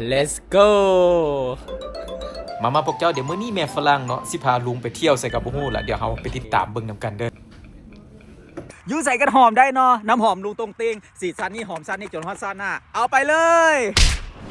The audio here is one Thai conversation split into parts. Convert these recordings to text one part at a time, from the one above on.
Let's go มาพวกเจ้าเดี๋ยวมื้อนี้แม่ฝรั่งเนาะสิพาลุงไปเที่ยวใส่กับบ่ฮู้ล่ะเดี๋ยวเฮาไปติดตามเบิ่งนำกันเด้อยูใส่กันหอมได้เนาะน้ำหอมลุงตรงเตงสีสันนี่หอมซันนี่จนฮอตซันน่ะเอาไปเลย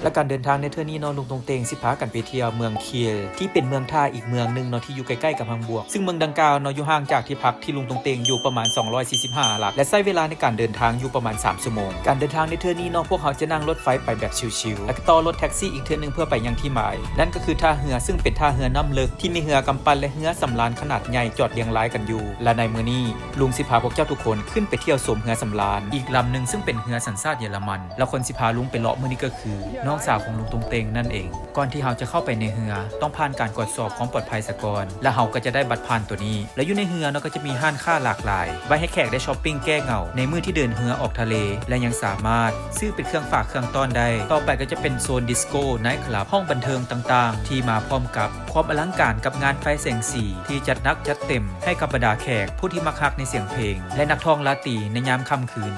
และการเดินทางในเทื่อนี้เนาะลุงตรงเตงสิพากันไปเที่ยวเมืองเคียลที่เป็นเมืองท่าอีกเมืองนึงเนาะที่อยู่ใกล้ๆกับฮัมบูร์กซึ่งเมืองดังกล่าวเนาะอยู่ห่างจากที่พักที่ลุงตรงเตงอยู่ประมาณ245หลักและใช้เวลาในการเดินทางอยู่ประมาณ3ชั่วโมงการเดินทางในเทื่อนี้เนาะพวกเขาจะนั่งรถไฟไปแบบชิลๆแล้วก็ต่อรถแท็กซี่อีกเทื่อนึงเพื่อไปยังที่หมายนั่นก็คือท่าเรือซึ่งเป็นท่าเรือน้ำลึกที่มีเรือกำปั้นและเรือสำราญขนาดใหญ่จอดเรียงรายกันอยู่และในมื้อนี้ลุงสิพาพวกเจ้าทุกคนขึ้นไปเที่ยวชมเรือสำราญอีกลำนึงซึ่งเป็นเรือสัญชาติเยอรมันแล้วคนสิพาลุงไปเลาะมื้อนี้ก็คือน้องสาวของลุงตรงเตงนั่นเองก่อนที่เราจะเข้าไปในเรือต้องผ่านการตรวจสอบความปลอดภัยซะก่อนและเราก็จะได้บัตรผ่านตัวนี้และอยู่ในเรือเนาะก็จะมีห้านค้าหลากหลายไว้ให้แขกได้ช้อปปิ้งแก้เหงาในมื้อที่เดินเรือออกทะเลและยังสามารถซื้อเป็นเครื่องฝากเครื่องต้อนได้ต่อไปก็จะเป็นโซนดิสโก้ไนท์คลับห้องบันเทิงต่างๆที่มาพร้อมกับความอลังการกับงานไฟแสงสีที่จัดหนักจัดเต็มให้กับบรรดาแขกผู้ที่มักฮักในเสียงเพลงและนักท่องราตรีในยามค่ำคืน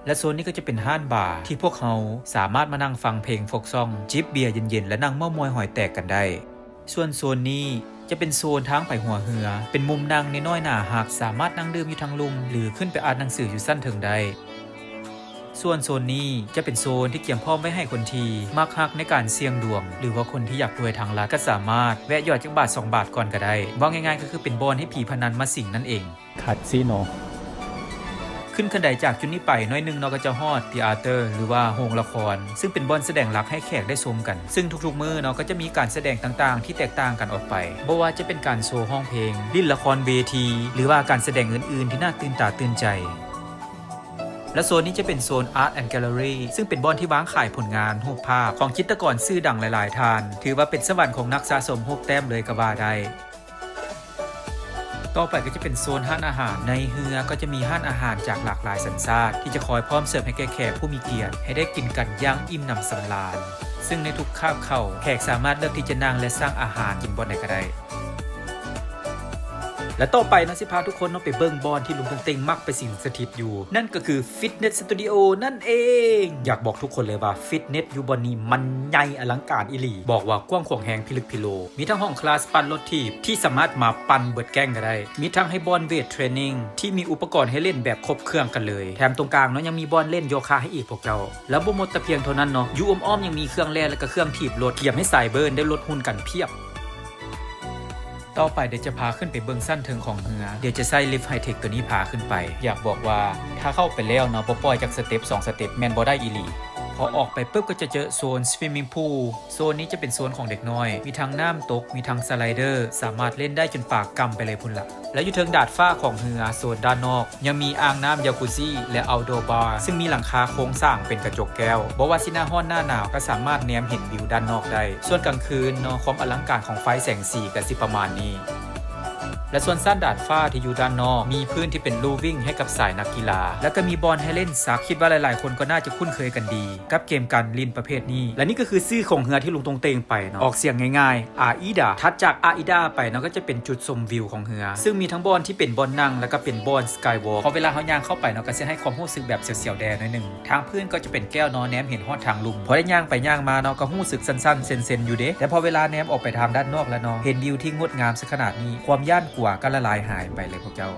และโซนนี้ก็จะเป็นห้านบาร์ที่พวกเขาสามารถมานั่งฟังเพลงโฟกซองจิบเบียร์เย็นๆและนั่งเม้ามอยหอยแตกกันได้ส่วนโซนนี้จะเป็นโซนทางไปหัวเรือเป็นมุมนั่งน้อยๆหน้าหักสามารถนั่งดื่มอยู่ทางลุ่มหรือขึ้นไปอ่านหนังสืออยู่สั้นถึงได้ส่วนโซนนี้จะเป็นโซนที่เกี่ยมพร้อมไว้ให้คนที่มักฮักในการเสี่ยงดวงหรือว่าคนที่อยากรวยทางลัดก็สามารถแวะหยอดจักบาท2 บาทก่อนก็ได้ว่าง่ายๆก็คือเป็นบอนให้ผีพนันมาสิงนั่นเองคัดซีโนขึ้นคันไดจากจุดนี้ไปน้อยนึงเราก็จะฮอดทีอาร์เตอร์หรือว่าโรงละครซึ่งเป็นบอนแสดงหลักให้แขกได้ชมกันซึ่งทุกๆมื้อเนาะก็จะมีการแสดงต่างๆที่แตกต่างกันออกไปบ่ว่าจะเป็นการโชว์ห้องเพลงลิ้นละครเวทีหรือว่าการแสดงอื่นๆที่น่าตื่นตาตื่นใจและโซนนี้จะเป็นโซน Art and Gallery ซึ่งเป็นบอนที่วางขายผลงานรูปภาพของจิตรกรชื่อดังหลายๆท่านถือว่าเป็นสวรรค์ของนักสะสมรูปแต้มเลยก็ว่าได้ต่อไปก็จะเป็นโซนห้านอาหารในเรือก็จะมีห้านอาหารจากหลากหลายสัญชาติที่จะคอยพร้อมเสิร์ฟให้แก่แขกผู้มีเกียรติให้ได้กินกันอย่างอิ่มหนำสำราญซึ่งในทุกคาบเข่าแขกสามารถเลือกที่จะนั่งและสร้างอาหารกินบนไหนก็ได้และต่อไปนะสิพาทุกคนไปเบิ่งบอลที่ลุงตรงเต็งมักไปสิงสถิตอยู่นั่นก็คือฟิตเนสสตูดิโอนั่นเองอยากบอกทุกคนเลยว่าฟิตเนสอยู่บอนนี้มันใหญ่อลังการอีหลีบอกว่ากว้างขวางแหงพิลึกพิโลมีทั้งห้องคลาสปั่นรถถีบที่สามารถมาปั่นเบิดแก้งก็ได้มีทั้งให้บอลเวทเทรนนิ่งที่มีอุปกรณ์ให้เล่นแบบครบเครื่องกันเลยแถมตรงกลางเนาะยังมีบอลเล่นโยคะให้อีกพวกเราแล้วบ่หมดแต่เพียงเท่านั้นเนาะอยู่อ้อมๆยังมีเครื่องแล่และก็เครื่องถีบรถเทียมให้สายเบิร์นได้ลดหุ่นกันเพียบต่อไปเดี๋ยวจะพาขึ้นไปเบื้องสั้นถึงของเรือเดี๋ยวจะใส่ลิฟต์ไฮเทคตัวนี้พาขึ้นไปอยากบอกว่าถ้าเข้าไปแล้วเนาะปล่อยจากสเต็ป2 สเต็ปแมนบ่ได้อีหลีพอออกไปปุ๊บก็จะเจอโซนสวิมมิ่งพูลโซนนี้จะเป็นโซนของเด็กน้อยมีทั้งน้ำตกมีทั้งสไลเดอร์สามารถเล่นได้จนปากกำไปเลยพุ่นละและอยู่เทิงดาดฟ้าของเรือโซนด้านนอกยังมีอ่างน้ำยาคุซี่และเอาท์ดอร์บาร์ซึ่งมีหลังคาโค้งสร้างเป็นกระจกแก้วบอกว่าสิหน้าห้อนหน้าหนาวก็สามารถแนมเห็นวิวด้านนอกได้ส่วนกลางคืนเนาะความอลังการของไฟแสงสีก็สิประมาณนี้และส่วนสั้นดาดฟ้าที่อยู่ด้านนอกมีพื้นที่เป็นลู่วิ่งให้กับสายนักกีฬาแล้วก็มีบอลให้เล่นซักคิดว่าหลายๆคนก็น่าจะคุ้นเคยกันดีกับเกมการลินประเภทนี้และนี่ก็คือชื่อของเรือที่ลุงตรงเตงไปเนาะออกเสียงง่ายๆอาอิดาถัดจากอาอิดาไปเนาะก็จะเป็นจุดชมวิวของเรือซึ่งมีทั้งบอลที่เป็นบอลนั่งแล้วก็เป็นบอลสกายวอล์กพอเวลาเขาย่างเข้าไปเนาะก็จะให้ความรู้สึกแบบเสียวๆแดงหน่อยนึงทางพื้นก็จะเป็นแก้วเนาะแนมเห็นฮอดทางลุ่มพอได้ย่างไปย่างมาเนาะก็รู้สึกสั้นๆเซนๆอยู่เด้แต่พอเวลาแนมออกไปทางด้านนอกแล้วเนาะเห็นวิวที่งดงามซะขนาดนี้ความย่านกลัวก็ละลายหายไปเลยพวกเจ้า